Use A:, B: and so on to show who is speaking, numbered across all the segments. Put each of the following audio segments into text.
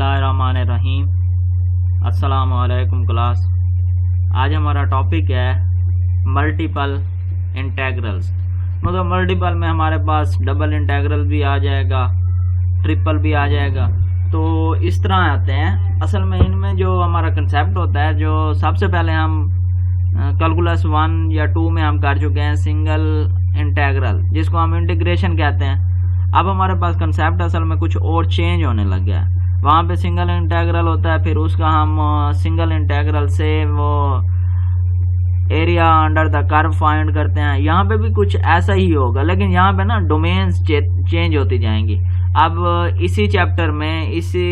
A: बिस्मिल्लाहिर्रहमानिर्रहीम। अस्सलामु अलैकुम क्लास। आज हमारा टॉपिक है मल्टीपल इंटेग्रल्स। मतलब मल्टीपल में हमारे पास डबल इंटेग्रल भी आ जाएगा, ट्रिपल भी आ जाएगा। तो इस तरह आते हैं। असल में इनमें जो हमारा कंसेप्ट होता है, जो सबसे पहले हम कैलकुलस 1 या 2 में हम कर चुके हैं, सिंगल इंटेग्रल, जिसको हम इंटीग्रेशन कहते हैं। अब हमारे पास कंसेप्ट असल में कुछ और चेंज होने लग गया है। वहाँ पे सिंगल इंटेग्रल होता है, फिर उसका हम सिंगल इंटेग्रल से वो area under the curve find करते हैं। यहाँ पे भी कुछ ऐसा ही होगा, लेकिन यहाँ पे ना डोमेन्स चेंज होती जाएंगी। अब इसी चैप्टर में इसी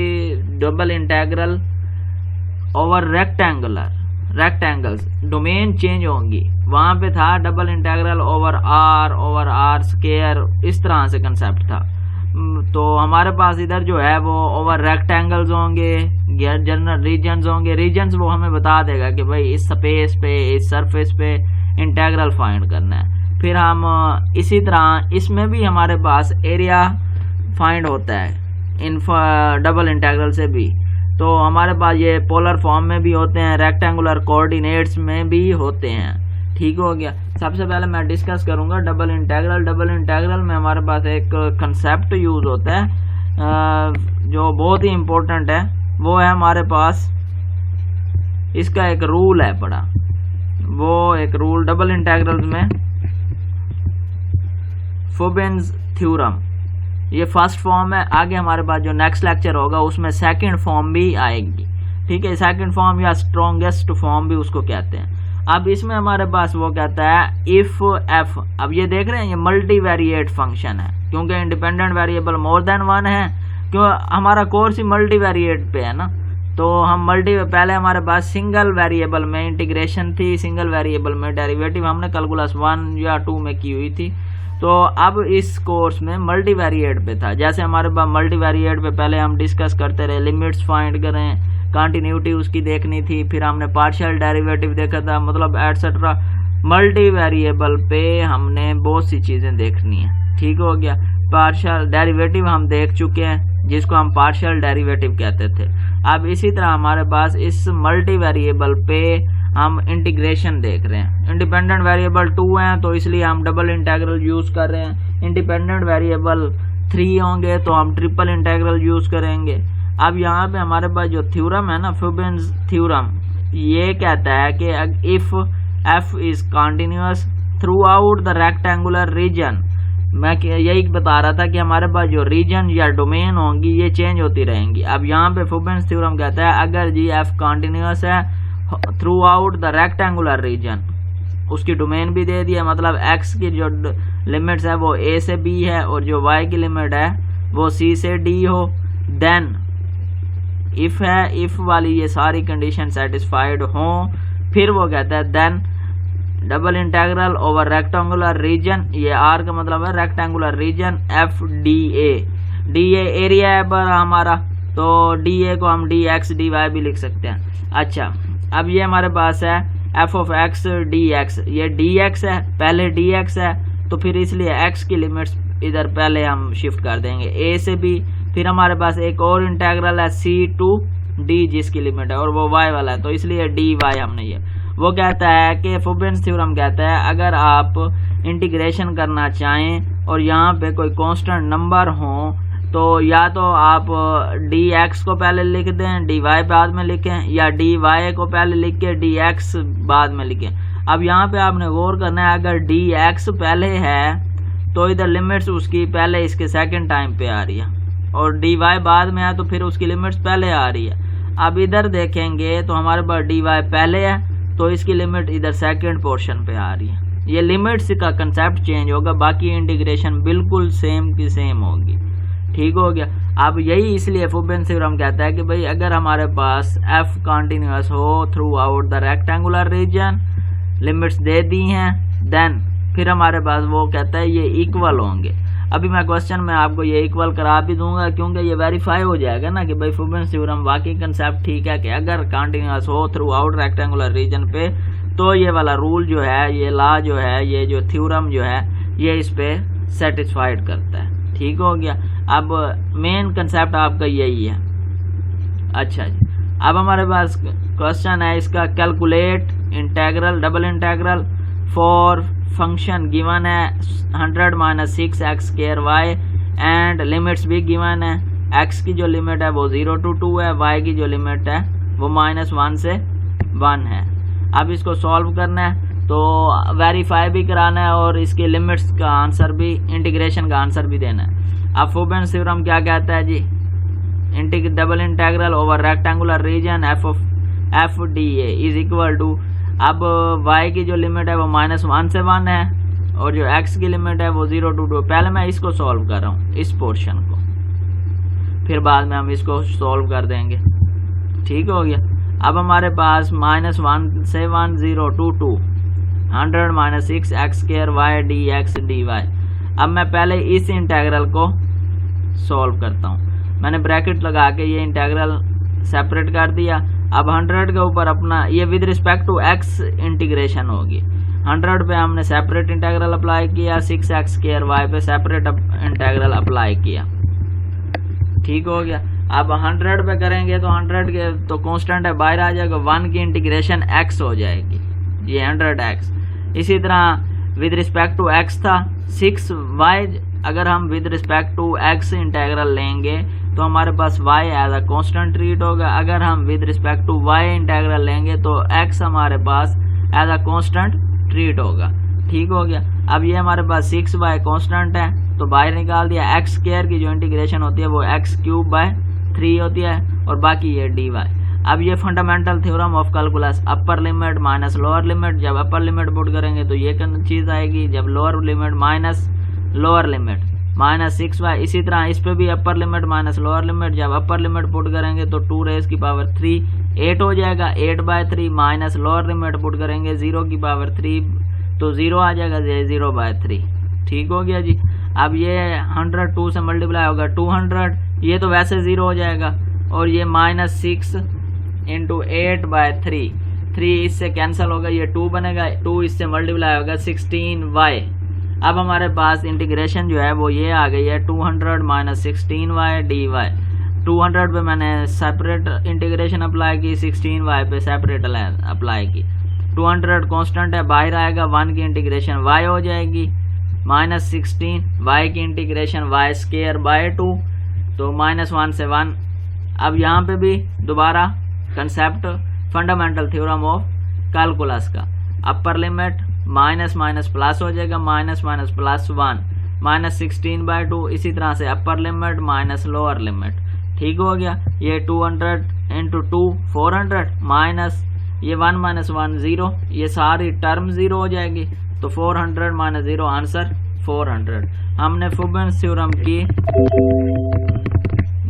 A: double integral over rectangles domain change होंगी। वहाँ पे था double integral over R square, इस तरह से कंसेप्ट था। तो हमारे पास इधर जो है वो ओवर रेक्टेंगल्स होंगे, जनरल रीजन्स होंगे। रीजन्स वो हमें बता देगा कि भाई इस स्पेस पे, इस सरफेस पे इंटेग्रल फाइंड करना है। फिर हम इसी तरह इसमें भी हमारे पास एरिया फाइंड होता है इन डबल इंटेग्रल से भी। तो हमारे पास ये पोलर फॉर्म में भी होते हैं, रेक्टेंगुलर कोऑर्डिनेट्स में भी होते हैं। ठीक हो गया। सबसे पहले मैं डिस्कस करूंगा डबल इंटेग्रल। डबल इंटेग्रल में हमारे पास एक कंसेप्ट यूज होता है जो बहुत ही इम्पोर्टेंट है। वो है हमारे पास इसका एक रूल है बड़ा, वो एक रूल डबल इंटेग्रल्स में फ्यूबेन्स थ्योरम, ये फर्स्ट फॉर्म है। आगे हमारे पास जो नेक्स्ट लेक्चर होगा उसमें सेकंड फॉर्म भी आएगी। ठीक है, सेकंड फॉर्म या स्ट्रॉन्गेस्ट फॉर्म भी उसको कहते हैं। अब इसमें हमारे पास वो कहता है इफ एफ। अब ये देख रहे हैं, ये मल्टी वेरिएट फंक्शन है, क्योंकि independent variable more than one है। क्यों हमारा कोर्स ही मल्टी वेरिएट पे है ना, तो हम पहले हमारे पास सिंगल वेरिएबल में इंटीग्रेशन थी, सिंगल वेरिएबल में डेरिवेटिव हमने कैलकुलस 1 या 2 में की हुई थी। तो अब इस कोर्स में मल्टी वेरिएट पे था। जैसे हमारे पास मल्टी वेरिएट पे पहले हम डिस्कस करते रहे, लिमिट्स फाइंड करें, कंटिन्यूटी उसकी देखनी थी, फिर हमने पार्शियल डेरिवेटिव देखा था, मतलब एटसेट्रा। मल्टी वेरिएबल पे हमने बहुत सी चीजें देखनी है। ठीक हो गया। पार्शियल डेरिवेटिव हम देख चुके हैं, जिसको हम पार्शियल डेरिवेटिव कहते थे। अब इसी तरह हमारे पास इस मल्टी वेरिएबल पे हम इंटीग्रेशन देख रहे हैं। इंडिपेंडेंट वेरिएबल 2 हैं, तो इसलिए हम डबल इंटेग्रल यूज कर रहे हैं। इंडिपेंडेंट वेरिएबल 3 होंगे तो हम ट्रिपल इंटेग्रल यूज करेंगे। अब यहाँ पे हमारे पास जो थ्योरम है ना, फ्यूबेन्स थ्योरम, ये कहता है कि if F is continuous through out the rectangular reason. मैं यही बता रहा था कि हमारे पास जो रीजन या डोमेन होंगी ये चेंज होती रहेंगी। अब यहाँ पे फ्यूबेन्स थ्योरम कहता है अगर जी एफ कंटिन्यूअस है through out the rectangular reason, उसकी डोमेन भी दे दिया, मतलब एक्स की जो लिमिट्स है वो ए से बी है और जो वाई की लिमिट है वो सी से डी हो, देन इफ है, इफ वाली ये सारी कंडीशन सेटिस्फाइड हो, फिर वो कहता है then double integral over rectangular region, ये आर का मतलब है rectangular region, F D A area है पर हमारा, तो डी ए को हम डी एक्स डी वाई भी लिख सकते हैं। अच्छा, अब ये हमारे पास है F of x D x, ये डी एक्स है, पहले डी एक्स है, तो फिर इसलिए एक्स की लिमिट्स इधर पहले हम शिफ्ट कर देंगे ए से बी। फिर हमारे पास एक और इंटेग्रल है सी टू डी, जिसकी लिमिट है और वो वाई वाला है, तो इसलिए डी वाई हमने ये। वो कहता है कि फ्यूबेन्स थ्योरम कहता है अगर आप इंटीग्रेशन करना चाहें और यहाँ पे कोई कांस्टेंट नंबर हो, तो या तो आप डी एक्स को पहले लिख दें, डी वाई बाद में लिखें, या डी वाई को पहले लिख के डी एक्स बाद में लिखें। अब यहाँ पे आपने गौर करना है, अगर डी एक्स पहले है तो इधर लिमिट्स उसकी पहले इसके सेकंड टाइम पे आ रही है, और डी वाई बाद में है तो फिर उसकी लिमिट्स पहले आ रही है। अब इधर देखेंगे तो हमारे पास डी वाई पहले है तो इसकी लिमिट इधर सेकंड पोर्शन पे आ रही है। ये लिमिट्स का कंसेप्ट चेंज होगा, बाकी इंटीग्रेशन बिल्कुल सेम की सेम होगी। ठीक हो गया। अब यही इसलिए फ्यूबेन्स थ्योरम कहता है कि भाई अगर हमारे पास एफ कंटिन्यूअस हो throughout the rectangular region, limits दे दी हैं, देन फिर हमारे पास वो कहता है ये इक्वल होंगे। अभी मैं क्वेश्चन में आपको ये इक्वल करा भी दूंगा, क्योंकि ये वेरीफाई हो जाएगा ना कि भाई फ्यूबेन्स थ्योरम वाकई कंसेप्ट ठीक है कि अगर कंटिन्यूअस हो थ्रू आउट रेक्टेंगुलर रीजन पे, तो ये वाला रूल जो है, ये लॉ जो है, ये जो थ्योरम जो है, ये इस पे सेटिस्फाइड करता है। ठीक हो गया। अब मेन कंसेप्ट आपका यही है। अच्छा जी, अब हमारे पास क्वेश्चन है इसका, calculate integral double integral for function given है 100 minus 6x² y and limits भी गिवन है। x की जो लिमिट है वो 0 to 2 है, y की जो लिमिट है वो -1 से 1 है। अब इसको सॉल्व करना है तो वेरीफाई भी कराना है और इसके लिमिट्स का आंसर भी, इंटीग्रेशन का आंसर भी देना है। अब फ्यूबेंस थ्योरम क्या कहता है जी, double integral over rectangular region F D A is equal to, अब y की जो लिमिट है वो -1 से 1 है और जो x की लिमिट है वो 0 to 2। पहले मैं इसको सॉल्व कर रहा हूँ, इस पोर्शन को, फिर बाद में हम इसको सॉल्व कर देंगे। ठीक हो गया। अब हमारे पास -1 से 1 0 to 2 100 minus 6x² y dx dy। अब मैं पहले इस इंटेग्रल को सॉल्व करता हूँ। मैंने ब्रैकेट लगा के ये इंटेग्रल सेपरेट कर दिया। अब 100 के ऊपर अपना ये with respect to x integration होगी। 100 पे हमने सेपरेट इंटेग्रल अप्लाई किया, 6x² y पे सेपरेट इंटेग्रल अप्लाई किया। ठीक हो गया। अब 100 पे करेंगे तो 100 के तो कांस्टेंट है, बाहर आ जाएगा, 1 की इंटीग्रेशन x हो जाएगी, ये 100x। इसी तरह विद रिस्पेक्ट टू x था 6y, अगर हम with respect to x integral लेंगे तो हमारे पास y as a constant treat होगा। अगर हम with respect to y integral लेंगे तो x हमारे पास एज अ कांस्टेंट ट्रीट होगा। ठीक हो गया। अब ये हमारे पास 6y कांस्टेंट है तो बाहर निकाल दिया। x² की जो इंटीग्रेशन होती है वो x³ होती है और बाकी ये dy। अब ये fundamental theorem of calculus, upper limit minus lower limit, जब अपर लिमिट पुट करेंगे तो ये चीज़ आएगी, जब lower limit minus lower limit -6y। इसी तरह इस पे भी अपर लिमिट माइनस लोअर लिमिट, जब अपर लिमिट पुट करेंगे तो 2 raised की पावर 3 8 हो जाएगा, 8/3 माइनस लोअर लिमिट पुट करेंगे 0 की पावर 3 तो 0 आ जाएगा, 0/3। ठीक हो गया जी। अब ये 100 2 से मल्टीप्लाई होगा 200, ये तो वैसे 0 हो जाएगा और ये -6 × 8/3, 3 इससे कैंसिल होगा, ये 2 बनेगा, 2 इससे मल्टीप्लाई होगा 16y। अब हमारे पास इंटीग्रेशन जो है वो ये आ गई है 200 माइनस 16y dy। 200 पे मैंने सेपरेट इंटीग्रेशन अप्लाई की, 16y पे सेपरेट अप्लाई की। 200 कांस्टेंट है, बाहर आएगा, 1 की इंटीग्रेशन y हो जाएगी, -16 y की इंटीग्रेशन y²/2 तो -1 से 1। अब यहाँ पे भी दोबारा concept fundamental theorem of calculus का, upper limit minus minus plus हो जाएगा, माइनस माइनस प्लस 1 -16/2। इसी तरह से अपर लिमिट माइनस लोअर लिमिट। ठीक हो गया। ये 200 × 2 400 माइनस ये 1 - 1 0, ये सारी टर्म 0 हो जाएगी तो 400 - 0 आंसर 400। हमने फ्यूबेंस थ्योरम की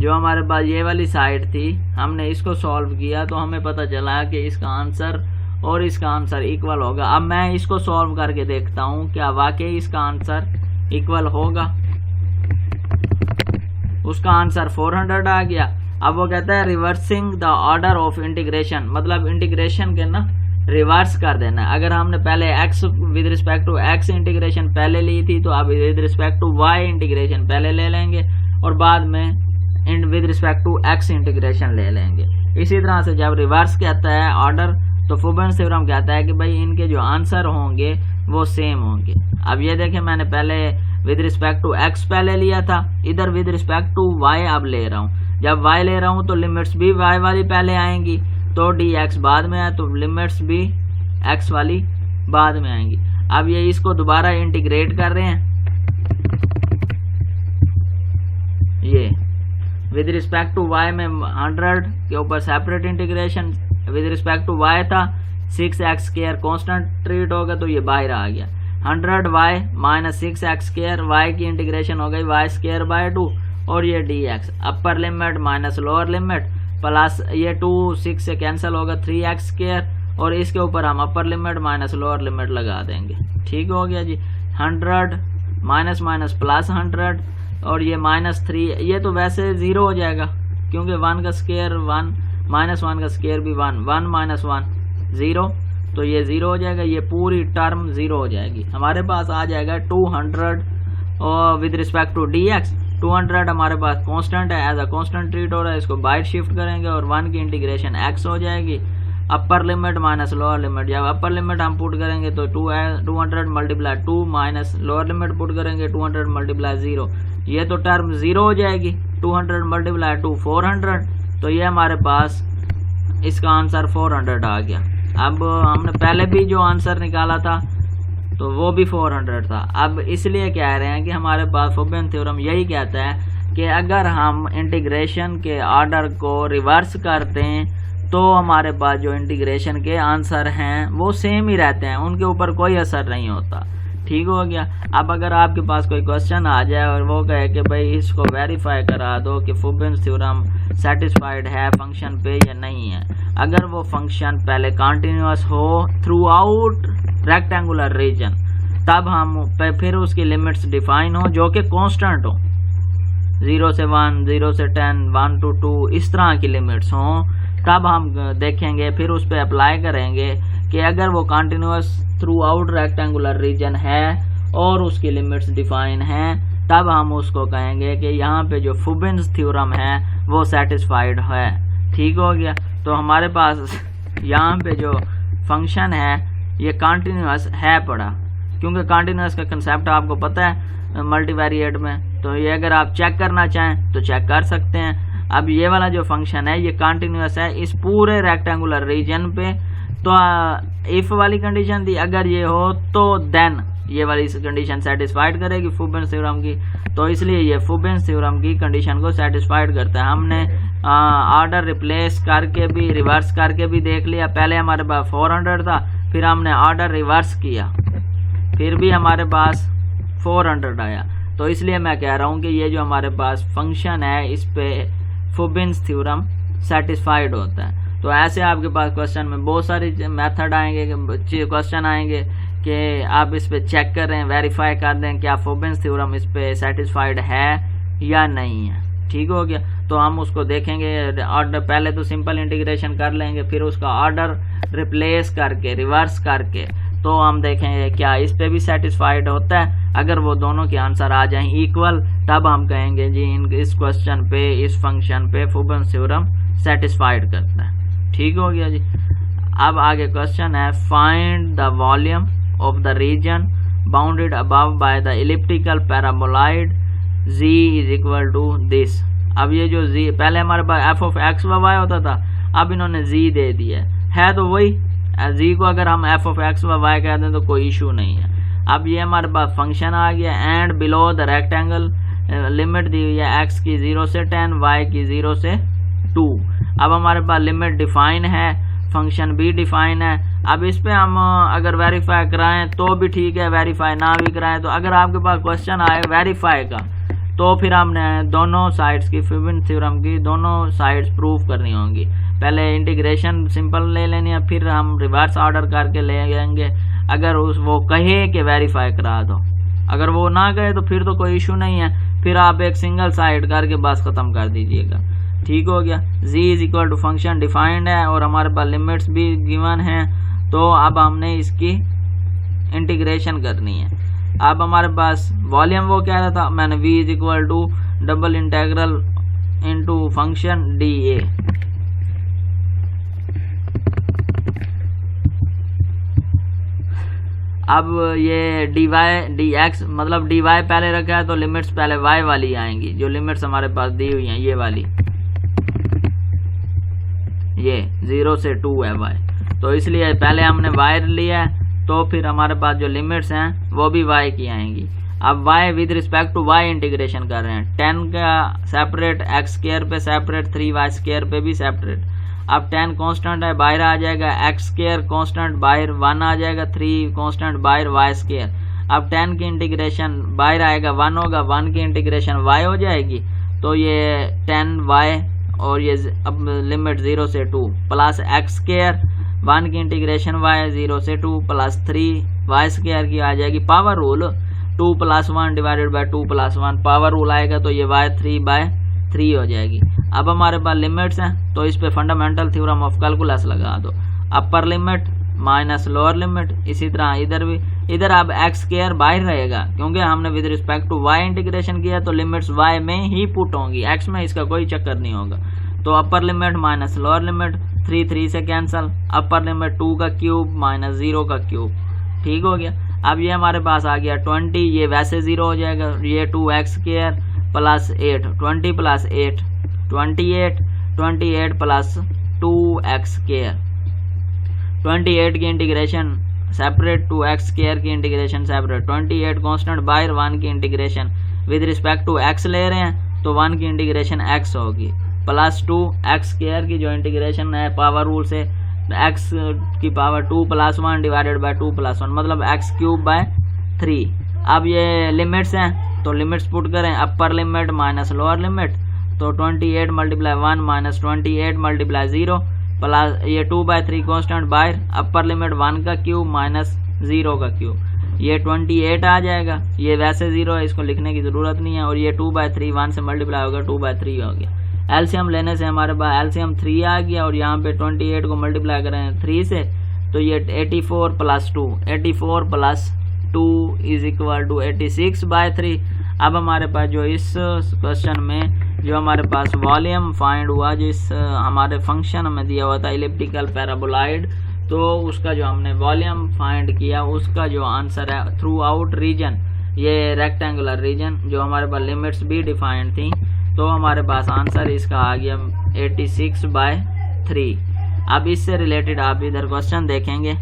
A: जो हमारे पास ये वाली साइड थी, हमने इसको सॉल्व किया तो हमें पता चला कि इसका आंसर और इसका आंसर इक्वल होगा। अब मैं इसको सॉल्व करके देखता हूँ क्या वाकई इसका आंसर इक्वल होगा। उसका आंसर 400 आ गया। अब वो कहता है reversing the order of integration, मतलब इंटीग्रेशन के ना रिवर्स कर देना। अगर हमने पहले x with respect to x integration पहले ली थी तो अब with respect to y integration पहले ले लेंगे और बाद में with respect to x integration ले लेंगे। इसी तरह से जब रिवर्स कहता है ऑर्डर तो फ्यूबेंस थ्योरम कहता है कि भाई इनके जो आंसर होंगे वो सेम होंगे। अब ये देखें, मैंने पहले विद रिस्पेक्ट टू x पहले लिया था, इधर विद रिस्पेक्ट टू y अब ले रहा हूँ। जब y ले रहा हूँ तो लिमिट्स भी y वाली पहले आएंगी तो dx बाद में आए तो लिमिट्स भी x वाली बाद में आएंगी। अब ये इसको दोबारा इंटीग्रेट कर रहे हैं, ये विद रिस्पेक्ट टू y में 100 के ऊपर separate integration, with respect to y था 6x² कांस्टेंट ट्रीट होगा तो ये बाहर आ गया। 100y माइनस 6x² y की इंटीग्रेशन हो गई y²/2 और ये dx। अपर limit minus lower limit plus ये 2 6 से कैंसिल होगा 3x² और इसके ऊपर हम अपर लिमिट माइनस लोअर लिमिट लगा देंगे। ठीक हो गया जी। 100 माइनस माइनस प्लस 100 और ये -3, ये तो वैसे 0 हो जाएगा क्योंकि 1 का स्क्वायर 1 -1 का स्क्वायर भी 1, 1 - 1 0 तो ये 0 हो जाएगा, ये पूरी टर्म 0 हो जाएगी। हमारे पास आ जाएगा 200 और विद रिस्पेक्ट टू dx 200 हमारे पास कांस्टेंट है, एज अ कांस्टेंट ट्रीट हो रहा है, इसको बाइट शिफ्ट करेंगे और 1 की इंटीग्रेशन x हो जाएगी, अपर लिमिट माइनस लोअर लिमिट। जब अपर लिमिट हम पुट करेंगे तो 200 multiply 2 minus lower limit put करेंगे 200 मल्टीप्लाई 0, ये तो टर्म 0 हो जाएगी। 200 मल्टीप्लाई 2 400, तो ये हमारे पास इसका आंसर 400 आ गया। अब हमने पहले भी जो आंसर निकाला था तो वो भी 400 था। अब इसलिए कह रहे हैं कि हमारे पास फुबियन थ्योरम यही कहता है कि अगर हम इंटीग्रेशन के ऑर्डर को रिवर्स करते हैं तो हमारे पास जो इंटीग्रेशन के आंसर हैं वो सेम ही रहते हैं, उनके ऊपर कोई असर नहीं होता। ठीक हो गया। अब अगर आपके पास कोई क्वेश्चन आ जाए और वो कहे कि भाई इसको वेरीफाई करा दो कि फुबियन थ्योरम सेटिस्फाइड है फंक्शन पे या नहीं है, अगर वो फंक्शन पहले कंटिन्यूअस हो थ्रू आउट रेक्टेंगुलर रीजन, तब हम फिर उसकी लिमिट्स डिफाइन हो जो कि कांस्टेंट हो, 0 से 1, 0 से 10, 1 to 2 इस तरह की लिमिट्स हों, तब हम देखेंगे, फिर उस पर अप्लाई करेंगे कि अगर वो continuous through out rectangular reason है और उसकी लिमिट्स डिफाइन हैं, तब हम उसको कहेंगे कि यहाँ पे जो फुबियन थ्योरम है वो सेटिस्फाइड है। ठीक हो गया। तो हमारे पास यहाँ पे जो फंक्शन है ये कंटिन्यूअस है पड़ा, क्योंकि कंटिन्यूअस का कंसेप्ट आपको पता है मल्टीवेरिएट में, तो ये अगर आप चेक करना चाहें तो चेक कर सकते हैं। अब ये वाला जो फंक्शन है ये कंटिन्यूअस है इस पूरे रेक्टेंगुलर रीजन पे। तो इफ वाली कंडीशन थी, अगर ये हो तो देन ये वाली कंडीशन सेटिस्फाइड करेगी फुबियन थ्योरम की, तो इसलिए ये फुबियन थ्योरम की कंडीशन को सेटिस्फाइड करता है। हमने ऑर्डर रिप्लेस करके भी रिवर्स करके भी देख लिया, पहले हमारे पास 400 था, फिर हमने ऑर्डर रिवर्स किया, फिर भी हमारे पास 400 आया। तो इसलिए मैं कह रहा हूँ कि ये जो हमारे पास फंक्शन है इस पे फुबियन थ्योरम सेटिस्फाइड होता है। तो ऐसे आपके पास क्वेश्चन में बहुत सारे मेथड आएंगे, क्वेश्चन आएंगे कि आप इस पे चेक कर रहे हैं, वेरीफाई कर दें क्या फुबियन थ्योरम इस पे सेटिस्फाइड है या नहीं है। ठीक हो गया। तो हम उसको देखेंगे, ऑर्डर पहले तो सिंपल इंटीग्रेशन कर लेंगे, फिर उसका ऑर्डर रिप्लेस करके रिवर्स करके तो हम देखेंगे क्या इस पे भी सेटिस्फाइड होता है। अगर वो दोनों के आंसर आ जाएं इक्वल, तब हम कहेंगे जी इस क्वेश्चन पे इस फंक्शन पे फुबियन थ्योरम सेटिस्फाइड करता है। ठीक हो गया जी। अब आगे क्वेश्चन है, find the volume of the region bounded above by the elliptical paraboloid z is equal to this. अब ये जो z पहले हमारे पास f ऑफ x व y होता था, अब इन्होंने z दे दिया है तो वही z को अगर हम f ऑफ x व y कहते हैं तो कोई इशू नहीं है। अब ये हमारे पास फंक्शन आ गया, and below the rectangle limit दी हुई है x की 0 से 10, y की 0 से 2। अब हमारे पास लिमिट डिफाइन है, फंक्शन भी डिफाइन है। अब इस पे हम अगर वेरीफाई कराएं तो भी ठीक है, वेरीफाई ना भी कराएं तो अगर आपके पास क्वेश्चन आए वेरीफाई का, तो फिर हमने दोनों साइड्स की फुबियन थ्योरम की दोनों साइड्स प्रूव करनी होंगी। पहले इंटीग्रेशन सिंपल ले लेनी है, फिर हम रिवर्स ऑर्डर करके ले लेंगे। अगर वो कहे कि वेरीफाई करा दो, अगर वो ना कहे तो फिर तो कोई इशू नहीं है, फिर आप एक सिंगल साइड करके बस खत्म कर दीजिएगा। ठीक हो गया। z is equal to function defined है और हमारे पास लिमिट्स भी गिवन है, तो अब हमने इसकी इंटीग्रेशन करनी है। अब हमारे पास वॉल्यूम वो कह रहा था, मैंने v is equal to double integral into function dA। अब ये dy dx मतलब dy पहले रखा है तो लिमिट्स पहले y वाली आएंगी, जो लिमिट्स हमारे पास दी हुई हैं ये वाली, ये 0 से 2 है y, तो इसलिए पहले हमने y लिया है, तो फिर हमारे पास जो लिमिट्स हैं वो भी y की आएंगी। अब y with respect to y integration कर रहे हैं, 10 का सेपरेट x स्क्वायर पे सेपरेट, 3y स्क्वायर पे भी सेपरेट। अब 10 कांस्टेंट है, बाहर आ जाएगा x स्क्वायर कांस्टेंट, बाहर 1 आ जाएगा, 3 कांस्टेंट बाहर y स्क्वायर। अब 10 की इंटीग्रेशन बाहर आएगा 1 होगा, 1 की इंटीग्रेशन y हो जाएगी, तो ये 10y और ये अब लिमिट 0 से 2 प्लस x स्क्वायर, 1 की इंटीग्रेशन y 0 से 2 प्लस 3y स्क्वायर की आ जाएगी power rule, 2 + 1 divided by 2 + 1 power rule आएगा, तो ये y 3/3 हो जाएगी। अब हमारे पास लिमिट्स हैं तो इस पे फंडामेंटल थ्योरम ऑफ कैलकुलस लगा दो, अपर लिमिट माइनस लोअर लिमिट। इसी तरह इधर भी, इधर अब एक्स स्क्वायर बाहर रहेगा क्योंकि हमने with respect to Y integration किया, तो लिमिट्स वाई में ही पुट होंगी, एक्स में इसका कोई चक्कर नहीं होगा। तो अपर लिमिट माइनस लोअर लिमिट, 3 3 से कैंसल, अपर लिमिट 2 का क्यूब माइनस 0 का क्यूब। ठीक हो गया। अब ये हमारे पास आ गया 20, ये वैसे 0 हो जाएगा, ये 2x square plus 8, 20 plus 8 28, 28 plus 2x square, 28 की इंटीग्रेशन सेपरेट, 2x स्क्वायर की इंटीग्रेशन सेपरेट, 28 कांस्टेंट बाहर, 1 की integration with respect to x ले रहे हैं तो 1 की इंटीग्रेशन x होगी, प्लस 2x स्क्वायर की जो इंटीग्रेशन है पावर रूल से, x की power 2 plus 1 divided by 2 plus 1 मतलब x क्यूब बाय 3। अब ये लिमिट्स हैं तो लिमिट्स पुट करें, अपर लिमिट माइनस लोअर लिमिट, तो 28 मल्टीप्लाई 1 माइनस 28 मल्टीप्लाई 0 प्लस ये 2/3 कांस्टेंट बाहर, अपर लिमिट 1 का क्यूब माइनस 0 का क्यूब, ये 28 आ जाएगा, ये वैसे 0 है इसको लिखने की ज़रूरत नहीं है, और ये 2/3 1 से मल्टीप्लाई होगा 2/3 हो गया। एलसीएम लेने से हमारे पास एलसीएम 3 आ गया, और यहाँ पे 28 को मल्टीप्लाई करें 3 से तो ये 84 plus 2, 84 plus 2 is equal to 86/3। अब हमारे पास जो इस क्वेश्चन में जो हमारे पास वॉल्यूम फाइंड हुआ, जो इस हमारे फंक्शन में दिया हुआ था इलिप्टिकल पैराबोलॉइड, तो उसका जो हमने वॉल्यूम फाइंड किया उसका जो आंसर है थ्रू आउट रीजन, ये रेक्टेंगुलर रीजन, जो हमारे पास लिमिट्स भी डिफाइंड थी, तो हमारे पास आंसर इसका आ गया 86/3। अब इससे रिलेटेड आप इधर क्वेश्चन देखेंगे।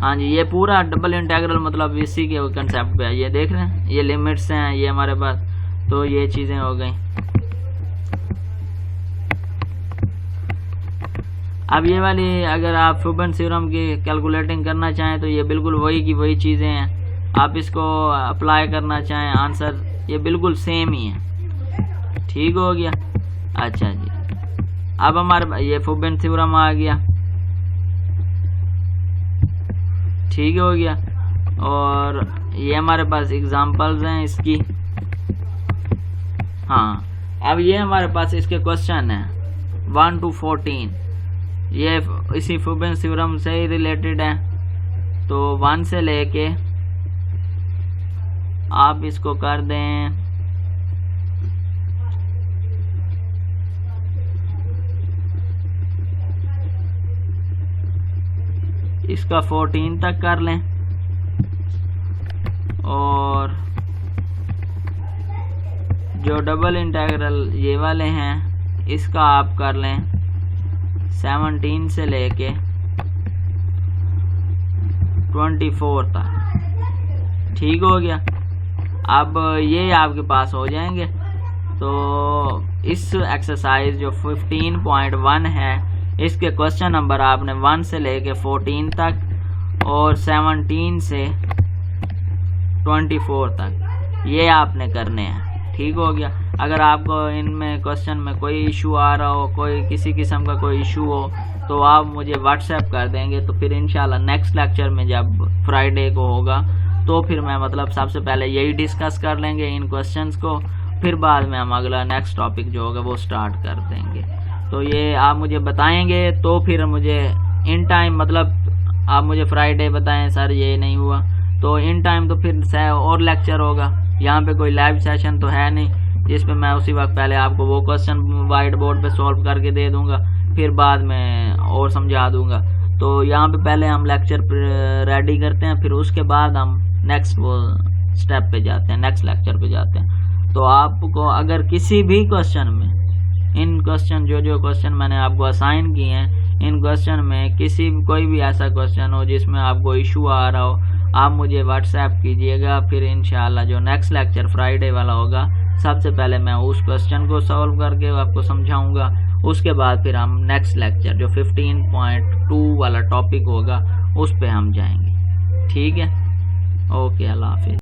A: हाँ जी, ये पूरा डबल इंटीग्रल मतलब इसी के कंसेप्ट पे है, ये देख रहे हैं, ये लिमिट्स हैं ये हमारे पास, तो ये चीज़ें हो गई। अब ये वाली अगर आप फ्यूबन थ्योरम की कैलकुलेटिंग करना चाहें तो ये बिल्कुल वही की वही चीज़ें हैं, आप इसको अप्लाई करना चाहें आंसर ये बिल्कुल सेम ही है। ठीक हो गया। अच्छा जी, अब हमारे ये फ्यूबन थ्योरम आ गया, ठीक हो गया, और ये हमारे पास एग्जांपल्स हैं इसकी। हाँ, अब ये हमारे पास इसके क्वेश्चन हैं 1 to 14, ये इसी फ्यूबन थ्योरम से ही रिलेटेड है, तो 1 से लेके आप इसको कर दें इसका 14 तक कर लें, और जो डबल इंटीग्रल ये वाले हैं इसका आप कर लें 17 से लेके 24 तक। ठीक हो गया। अब ये आपके पास हो जाएंगे। तो इस एक्सरसाइज जो 15.1 है इसके क्वेश्चन नंबर आपने 1 से लेके 14 तक और 17 से 24 तक ये आपने करने हैं। ठीक हो गया। अगर आपको इनमें क्वेश्चन में कोई इशू आ रहा हो, कोई किसी किस्म का कोई इशू हो, तो आप मुझे व्हाट्सएप कर देंगे, तो फिर इंशाल्लाह नेक्स्ट लेक्चर में जब फ्राइडे को होगा तो फिर मैं मतलब सबसे पहले यही डिस्कस कर लेंगे इन क्वेश्चंस को, फिर बाद में हम अगला नेक्स्ट टॉपिक जो होगा वो स्टार्ट कर देंगे। तो ये आप मुझे बताएंगे, तो फिर मुझे इन टाइम मतलब आप मुझे फ्राइडे बताएं सर ये नहीं हुआ, तो इन टाइम तो फिर और लेक्चर होगा। यहाँ पे कोई लाइव सेशन तो है नहीं जिस पे मैं उसी वक्त पहले आपको वो क्वेश्चन वाइट बोर्ड पे सॉल्व करके दे दूंगा, फिर बाद में और समझा दूंगा। तो यहाँ पे पहले हम लेक्चर रेडी करते हैं, फिर उसके बाद हम नेक्स्ट वो स्टेप पे जाते हैं, नेक्स्ट लेक्चर पे जाते हैं। तो आपको अगर किसी भी क्वेश्चन में इन क्वेश्चन जो क्वेश्चन मैंने आपको असाइन किए हैं, इन क्वेश्चन में कोई भी ऐसा क्वेश्चन हो जिसमें आपको इशू आ रहा हो, आप मुझे व्हाट्सएप कीजिएगा। फिर इंशाल्लाह जो नेक्स्ट लेक्चर फ्राइडे वाला होगा, सबसे पहले मैं उस क्वेश्चन को सॉल्व करके आपको समझाऊंगा, उसके बाद फिर हम नेक्स्ट लेक्चर जो 15.2 वाला टॉपिक होगा उस पे हम जाएंगे। ठीक है, ओके, अल्लाह हाफिज़।